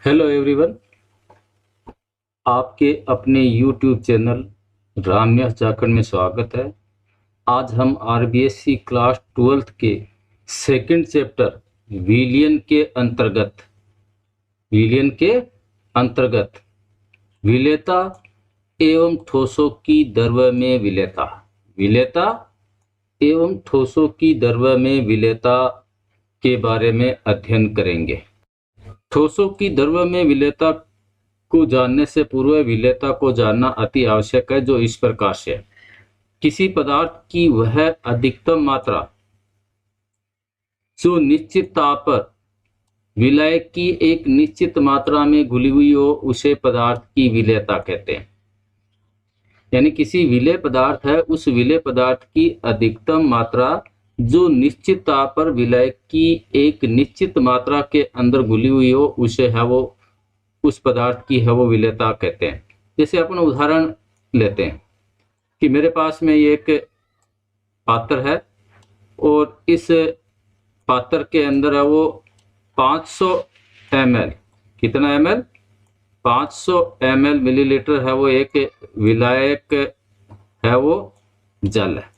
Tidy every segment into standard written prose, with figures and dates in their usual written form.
Hello everyone, आपके अपने YouTube channel रामयास Jharkhand में स्वागत है। आज हम आरबीएससी क्लास 12th के सेकंड चैप्टर विलयन के अंतर्गत विलेयता एवं ठोसों की द्रव्य में विलेयता एवं ठोसों की द्रव्य में विलेयता के बारे में अध्ययन करेंगे। ठोसों की द्रव्य में विलेयता को जानने से पूर्व विलेयता को जानना अति आवश्यक है, जो इस प्रकार से है। किसी पदार्थ की वह अधिकतम मात्रा जो निश्चित ताप पर विलय की एक निश्चित मात्रा में घुली हुई हो, उसे पदार्थ की विलेयता कहते हैं। यानी किसी विलेय पदार्थ है, उस विलेय पदार्थ की अधिकतम मात्रा जो निश्चित ताप पर विलय की एक निश्चित मात्रा के अंदर घुली हुई हो, उसे है वो उस पदार्थ की है वो विलेयता कहते हैं। जैसे अपन उदाहरण लेते हैं कि मेरे पास में ये एक पात्र है और इस पात्र के अंदर है वो 500 ml, कितना ml? 500 ml मिलीलीटर है वो एक विलायक है वो जल है।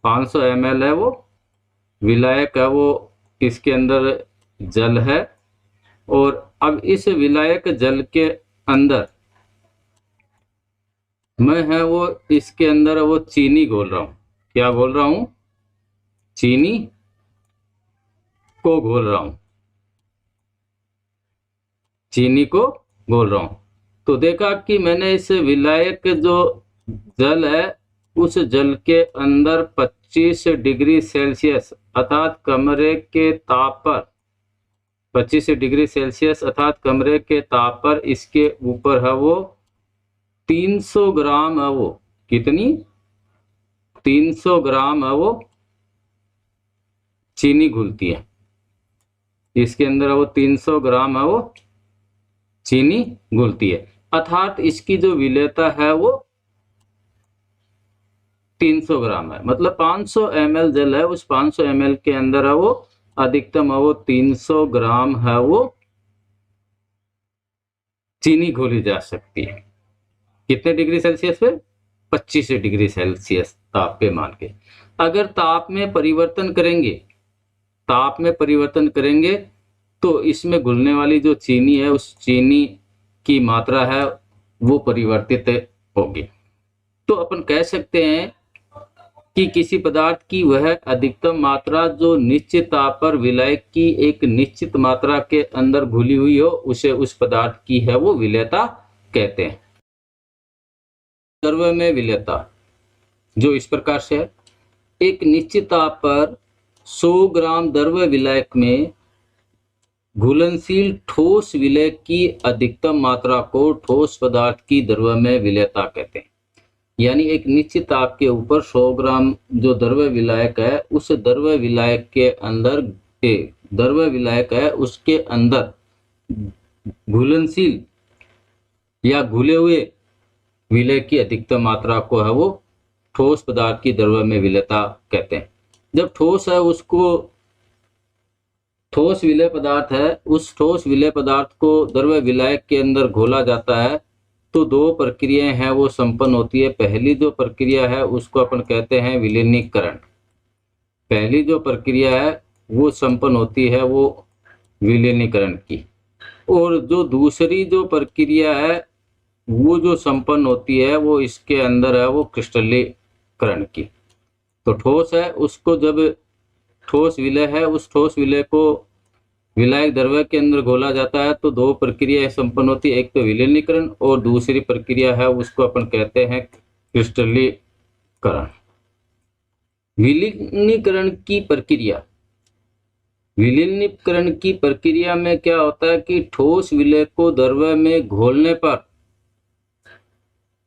500 ml है वो विलायक है वो इसके अंदर जल है। और अब इस विलायक जल के अंदर मैं है वो इसके अंदर वो चीनी घोल रहा हूं। क्या घोल रहा हूं? चीनी को घोल रहा हूं। चीनी को घोल रहा हूं। तो देखा कि मैंने इस विलायक जो जल है, उस जल के अंदर 25 डिग्री सेल्सियस अर्थात कमरे के ताप पर 25 डिग्री सेल्सियस अर्थात कमरे के ताप पर इसके ऊपर है वो 300 ग्राम है वो, कितनी? 300 ग्राम है वो चीनी घुलती है। इसके अंदर है वो 300 ग्राम है वो चीनी घुलती है, अर्थात इसकी जो विलेयता है वो 300 ग्राम है। मतलब 500 ml जल है, उस 500 ml के अंदर है वो अधिकतम है वो 300 ग्राम है वो चीनी घोली जा सकती है। कितने डिग्री सेल्सियस पे? 25 डिग्री सेल्सियस ताप पे मान के। अगर ताप में परिवर्तन करेंगे तो इसमें घुलने वाली जो चीनी है, उस चीनी की मात्रा है वो परिवर्तित होगी। तो अपन कह सकते हैं कि किसी पदार्थ की वह अधिकतम मात्रा जो निश्चित ताप पर विलय की एक निश्चित मात्रा के अंदर घुली हुई हो, उसे उस पदार्थ की है वो विलेयता कहते हैं। द्रव्य में विलेयता जो इस प्रकार से है। एक निश्चित ताप पर 100 ग्राम द्रव्य विलायक में घुलनशील ठोस विलय की अधिकतम मात्रा को ठोस पदार्थ की द्रव्य में विलेयता कहते हैं। यानी एक निश्चित ताप के ऊपर 100 ग्राम जो द्रव्य विलायक है, उस द्रव्य विलायक के अंदर द्रव्य विलायक है, उसके अंदर घुलनशील या घुले हुए विलय की अधिकतम मात्रा को है वो ठोस पदार्थ की द्रव्य में विलेयता कहते हैं। जब ठोस है, उसको ठोस विलय पदार्थ है, उस ठोस विलय पदार्थ को द्रव्य विलायक के अंदर घोला जाता है तो दो प्रक्रियाएं हैं वो संपन्न होती है। पहली जो प्रक्रिया है उसको अपन कहते हैं विलीनीकरण। पहली जो प्रक्रिया है वो संपन्न होती है वो विलीनीकरण की। और जो दूसरी जो प्रक्रिया है वो जो संपन्न होती है वो इसके अंदर है वो क्रिस्टलीकरण की। तो ठोस है, उसको जब ठोस विलय है, उस ठोस विलय को विलायक द्रव्य के अंदर घोला जाता है तो दो प्रक्रियाएं संपन्न होती है। एक तो विलीनीकरण और दूसरी प्रक्रिया है उसको अपन कहते हैं क्रिस्टलीकरण। विलीनीकरण की प्रक्रिया में क्या होता है कि ठोस विलय को द्रव्य में घोलने पर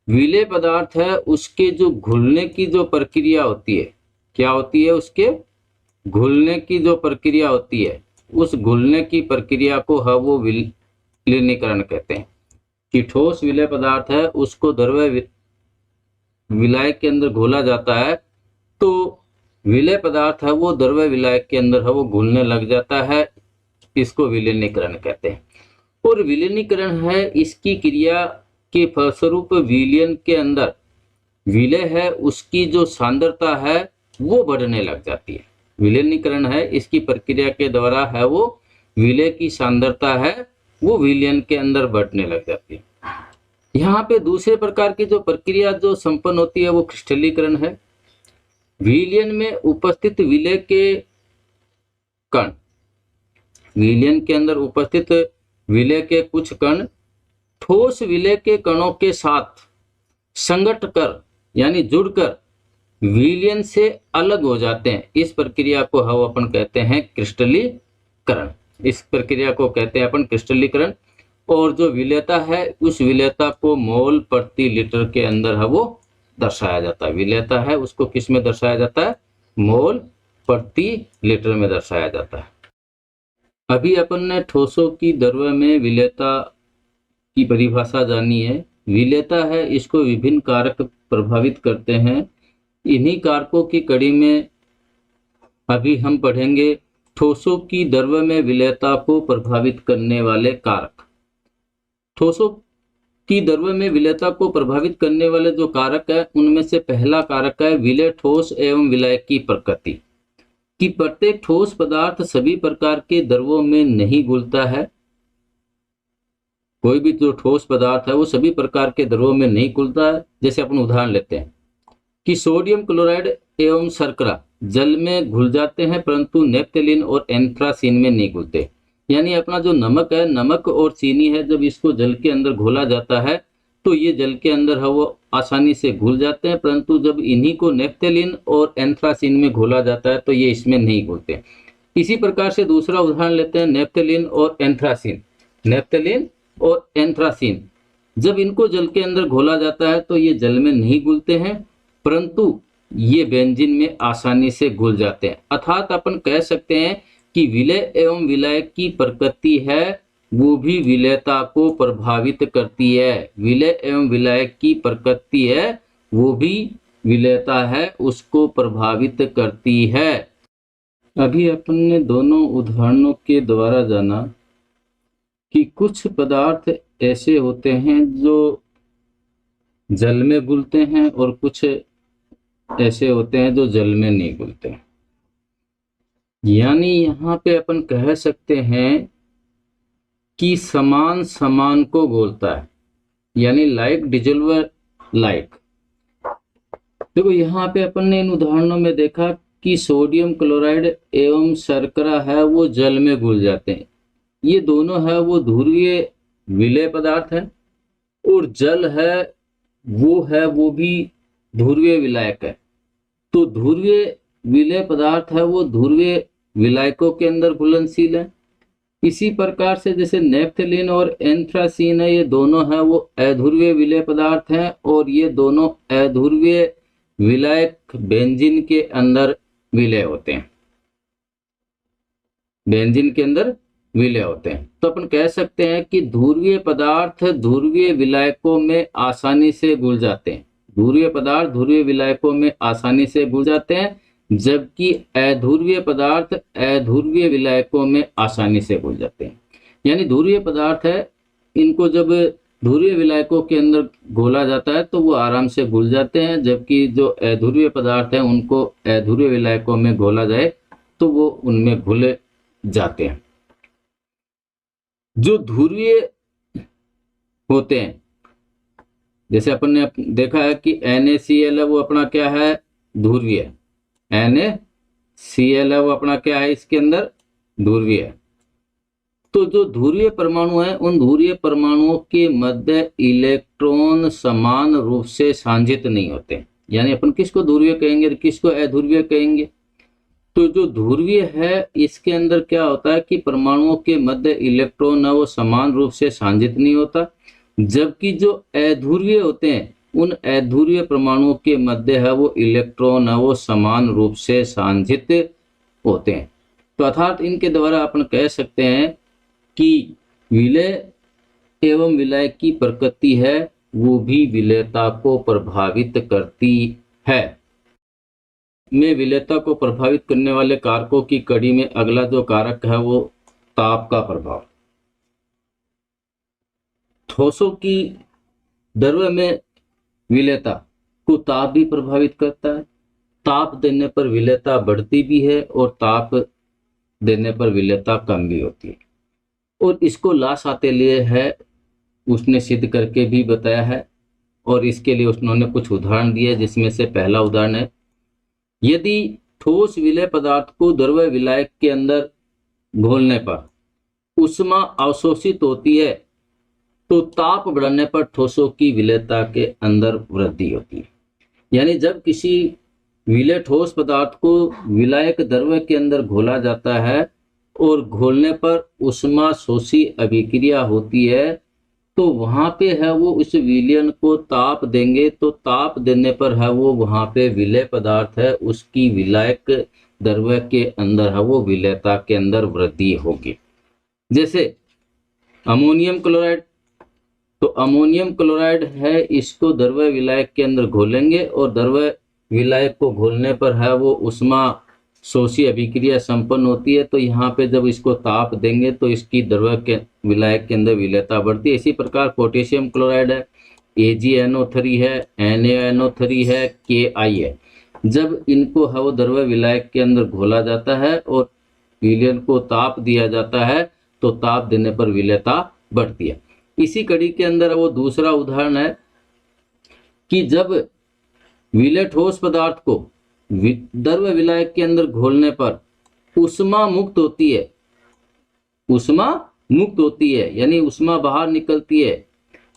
विलय पदार्थ है उसके जो घुलने की जो प्रक्रिया होती है, क्या होती है? उसके घुलने की जो प्रक्रिया होती है, उस घुलने की प्रक्रिया को है वो विलीनीकरण कहते हैं। कि ठोस विलय पदार्थ है उसको द्रव्य विलायक के अंदर घोला जाता है तो विलय पदार्थ है वो द्रव्य विलायक के अंदर है वो घुलने लग जाता है, इसको विलीनीकरण कहते हैं। और विलीनीकरण है इसकी क्रिया के फलस्वरूप विलयन के अंदर विलय है उसकी जो सांद्रता है वो बढ़ने लग जाती है। विलीनीकरण है इसकी प्रक्रिया के द्वारा है वो विलय की सांद्रता है वो विलयन के अंदर बढ़ने लग जाती है। यहाँ पे दूसरे प्रकार की जो प्रक्रिया जो संपन्न होती है वो क्रिस्टलीकरण है। विलयन में उपस्थित विलय के कण, विलयन के अंदर उपस्थित विलय के कुछ कण ठोस विलय के कणों के साथ संगठ कर यानी जुड़कर विलयन से अलग हो जाते हैं। इस प्रक्रिया को हम अपन कहते हैं क्रिस्टलीकरण। इस प्रक्रिया को कहते हैं अपन क्रिस्टलीकरण। और जो विलेयता है उस विलेयता को मोल प्रति लीटर के अंदर है वो दर्शाया जाता है। विलेयता है उसको किस में दर्शाया जाता है? मोल प्रति लीटर में दर्शाया जाता है। अभी अपन ने ठोसों की द्रव्य में विलेयता की परिभाषा जानी है। विलेयता है इसको विभिन्न कारक प्रभावित करते हैं। इन्हीं कारकों की कड़ी में अभी हम पढ़ेंगे ठोसों की द्रव्य में विलेयता को प्रभावित करने वाले कारक। ठोसों की द्रव्य में विलेयता को प्रभावित करने वाले जो कारक है उनमें से पहला कारक है विलेय ठोस एवं विलायक की प्रकृति। कि प्रत्येक ठोस पदार्थ सभी प्रकार के द्रव्यों में नहीं घुलता है। कोई भी जो ठोस पदार्थ है वो सभी प्रकार के द्रव्यों में नहीं घुलता है। जैसे अपन उदाहरण लेते हैं कि सोडियम क्लोराइड एवं शर्करा जल में घुल जाते हैं परंतु नेफ्थेलिन और एंथ्रासीन में नहीं घुलते। यानी अपना जो नमक है, नमक और चीनी है, जब इसको जल के अंदर घोला जाता है तो ये जल के अंदर है वो आसानी से घुल जाते हैं, परंतु जब इन्हीं को नेफ्थेलिन और एंथ्रासीन में घोला जाता है तो ये इसमें नहीं घुलते। इसी प्रकार से दूसरा उदाहरण लेते हैं नेफ्थेलिन और एंथ्रासीन। नेफ्थेलिन और एंथ्रासीन जब इनको जल के अंदर घोला जाता है तो ये जल में नहीं घुलते हैं, परंतु ये बेंजीन में आसानी से घुल जाते हैं। अर्थात अपन कह सकते हैं कि विलय एवं विलायक की प्रकृति है वो भी विलेयता को प्रभावित करती है। विलय एवं विलायक की प्रकृति है वो भी विलेयता है उसको प्रभावित करती है। अभी अपन ने दोनों उदाहरणों के द्वारा जाना कि कुछ पदार्थ ऐसे होते हैं जो जल में घुलते हैं और कुछ ऐसे होते हैं जो जल में नहीं घुलते। यानी यहाँ पे अपन कह सकते हैं कि समान समान को घोलता है, यानी लाइक डिजोल्वर लाइक। देखो यहाँ पे अपन ने इन उदाहरणों में देखा कि सोडियम क्लोराइड एवं शर्करा है वो जल में घुल जाते हैं। ये दोनों है वो ध्रुवीय विलेय पदार्थ है और जल है वो भी ध्रुवीय विलायक है। तो ध्रुवीय विलेय पदार्थ है वो ध्रुवीय विलायकों के अंदर घुलनशील है। इसी प्रकार से जैसे नेफ्थेलिन और एंथ्रासीन है ये दोनों है वो अध्रुवीय विलेय पदार्थ हैं और ये दोनों अध्रुवीय विलायक बेंजीन के अंदर विलय होते हैं। बेंजीन के अंदर विलय होते हैं। तो अपन कह सकते हैं कि ध्रुवीय पदार्थ ध्रुवीय विलायकों में आसानी से घुल जाते हैं। ध्रुवीय पदार्थ ध्रुवीय विलायकों में आसानी से घुल जाते हैं, जबकि अध्रुवीय पदार्थ अध्रुवीय विलायकों में आसानी से घुल जाते हैं। यानी ध्रुवीय पदार्थ है इनको जब ध्रुवीय विलायकों के अंदर घोला जाता है तो वो आराम से घुल जाते हैं, जबकि जो अध्रुवीय पदार्थ है उनको अध्रुवीय विलायकों में घोला जाए तो वो उनमें घुल जाते हैं। जो ध्रुवीय होते हैं जैसे अपन ने देखा है कि NaCl है वो अपना क्या है? ध्रुवीय। NaCl है वो अपना क्या है? इसके अंदर ध्रुवीय है। तो जो ध्रुवीय परमाणु है उन ध्रुवीय परमाणुओं के मध्य इलेक्ट्रॉन समान रूप से सांझित नहीं होते। यानी अपन किसको ध्रुवीय कहेंगे और किसको अध्रुवीय कहेंगे? तो जो ध्रुवीय है इसके अंदर क्या होता है कि परमाणुओं के मध्य इलेक्ट्रॉन है वो समान रूप से सांझित नहीं होता, जबकि जो अध्रुवीय होते हैं उन अध्रुवीय परमाणुओं के मध्य है वो इलेक्ट्रॉन है वो समान रूप से सांझित होते हैं। तो अर्थात इनके द्वारा अपन कह सकते हैं कि विलय एवं विलायक की प्रकृति है वो भी विलेयता को प्रभावित करती है। में विलेयता को प्रभावित करने वाले कारकों की कड़ी में अगला जो कारक है वो ताप का प्रभाव। ठोसों की द्रव्य में विलेयता को ताप भी प्रभावित करता है। ताप देने पर विलेयता बढ़ती भी है और ताप देने पर विलेयता कम भी होती है। और इसको लासाते लिए है उसने सिद्ध करके भी बताया है, और इसके लिए उन्होंने कुछ उदाहरण दिए, जिसमें से पहला उदाहरण है, यदि ठोस विलेय पदार्थ को द्रव्य विलायक के अंदर घोलने पर ऊष्मा अवशोषित होती है तो ताप बढ़ने पर ठोसों की विलेयता के अंदर वृद्धि होती है। यानी जब किसी विलेय ठोस पदार्थ को विलायक द्रव्य के अंदर घोला जाता है और घोलने पर ऊष्मा शोषी अभिक्रिया होती है, तो वहां पे है वो उस विलयन को ताप देंगे, तो ताप देने पर है वो वहां पे विलेय पदार्थ है उसकी विलायक द्रव्य के अंदर है वो विलेयता के अंदर वृद्धि होगी। जैसे अमोनियम क्लोराइड, तो अमोनियम क्लोराइड है, इसको द्रव्य विलायक के अंदर घोलेंगे और द्रव्य विलायक को घोलने पर है वो ऊष्मा शोषी अभिक्रिया संपन्न होती है। तो यहाँ पे जब इसको ताप देंगे तो इसकी द्रव्य के विलायक के अंदर विलेयता बढ़ती है। इसी प्रकार पोटेशियम क्लोराइड है, AgNO3 है, NaNO3 है, Ki है, जब इनको है वो द्रव्य विलायक के अंदर घोला जाता है और विलयन को ताप दिया जाता है तो ताप देने पर विलेयता बढ़ती है। इसी कड़ी के अंदर वो दूसरा उदाहरण है कि जब विलेय ठोस पदार्थ को द्रव्य विलायक के अंदर घोलने पर ऊष्मा मुक्त होती है, ऊष्मा मुक्त होती है यानी ऊष्मा बाहर निकलती है,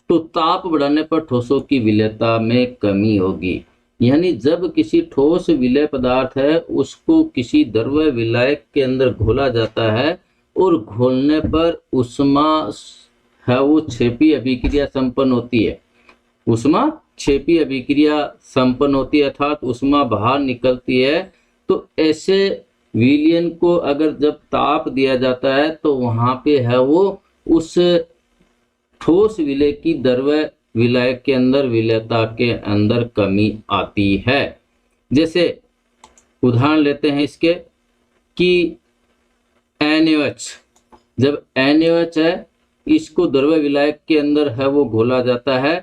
तो ताप बढ़ाने पर ठोसों की विलेयता में कमी होगी। यानी जब किसी ठोस विलेय पदार्थ है उसको किसी द्रव्य विलायक के अंदर घोला जाता है और घोलने पर ऊष्मा है वो क्षेपी अभिक्रिया संपन्न होती है, ऊष्मा क्षेपी अभिक्रिया संपन्न होती है अर्थात ऊष्मा बाहर निकलती है, तो ऐसे विलयन को अगर जब ताप दिया जाता है तो वहां पे है वो उस ठोस विलेय की द्रव्य विलायक के अंदर विलेयता के अंदर कमी आती है। जैसे उदाहरण लेते हैं इसके कि NaOH, जब NaOH है इसको द्रव्य विलायक के अंदर है वो घोला जाता है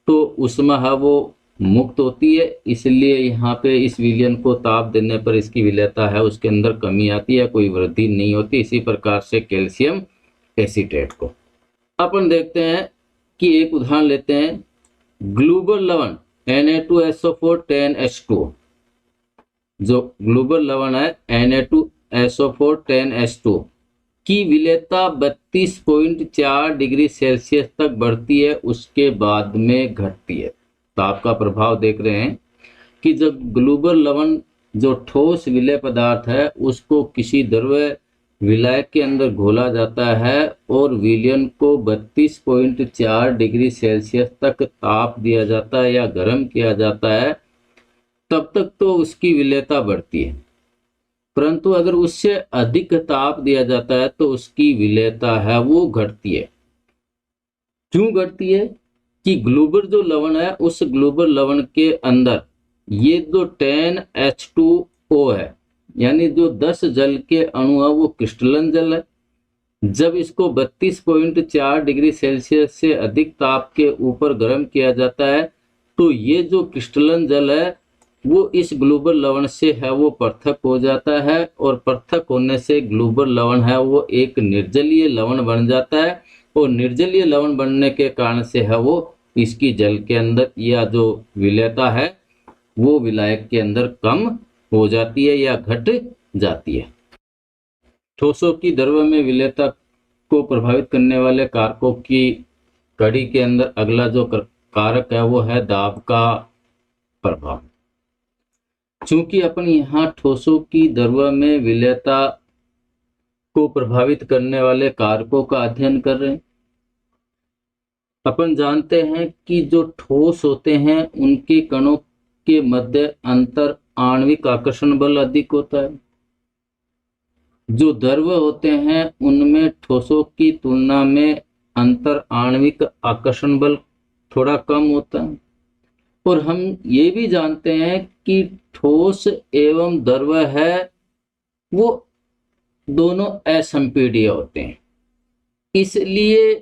तो ऊष्मा है वो मुक्त होती है, इसलिए यहाँ पे इस विलयन को ताप देने पर इसकी विलेयता है उसके अंदर कमी आती है, कोई वृद्धि नहीं होती। इसी प्रकार से कैल्शियम एसीटेट को अपन देखते हैं कि एक उदाहरण लेते हैं, ग्लूबल लवण Na2SO4 10H2, जो ग्लूबल लवण है Na2SO4 10H2 की विलेयता 32.4 डिग्री सेल्सियस तक बढ़ती है, उसके बाद में घटती है। ताप का प्रभाव देख रहे हैं कि जब ग्लूबल लवण जो ठोस विलेय पदार्थ है उसको किसी द्रव्य विलायक के अंदर घोला जाता है और विलयन को 32.4 डिग्री सेल्सियस तक ताप दिया जाता है या गर्म किया जाता है, तब तक तो उसकी विलेयता बढ़ती है, परंतु अगर उससे अधिक ताप दिया जाता है तो उसकी विलेयता है वो घटती है। क्यों घटती है कि ग्लूबल जो लवण है उस ग्लूबल लवण के अंदर ये जो 10H2O है यानी जो 10 जल के अणु है वो क्रिस्टलन जल है। जब इसको 32.4 डिग्री सेल्सियस से अधिक ताप के ऊपर गर्म किया जाता है तो ये जो क्रिस्टलन जल है वो इस ग्लूबल लवण से है वो पृथक हो जाता है और पृथक होने से ग्लूबल लवण है वो एक निर्जलीय लवण बन जाता है और निर्जलीय लवण बनने के कारण से है वो इसकी जल के अंदर या जो विलेयता है वो विलायक के अंदर कम हो जाती है या घट जाती है। ठोसों की द्रव्य में विलेयता को प्रभावित करने वाले कारकों की कड़ी के अंदर अगला जो कारक है वो है दाब का प्रभाव। चूंकि अपन यहाँ ठोसों की द्रव्य में विलेयता को प्रभावित करने वाले कारकों का अध्ययन कर रहे हैं, अपन जानते हैं कि जो ठोस होते हैं उनके कणों के मध्य अंतर आणविक आकर्षण बल अधिक होता है, जो द्रव्य होते हैं उनमें ठोसों की तुलना में अंतर आणविक आकर्षण बल थोड़ा कम होता है। और हम ये भी जानते हैं कि ठोस एवं द्रव्य है वो दोनों असंपीड्य होते हैं, इसलिए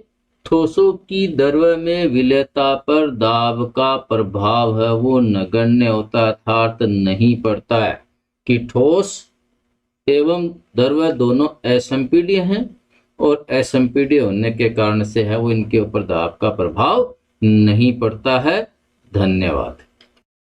ठोसों की द्रव्य में विलेयता पर दाब का प्रभाव है वो नगण्य होता है, अर्थात नहीं पड़ता है कि ठोस एवं द्रव्य दोनों असंपीड्य हैं और असंपीड्य होने के कारण से है वो इनके ऊपर दाब का प्रभाव नहीं पड़ता है। धन्यवाद।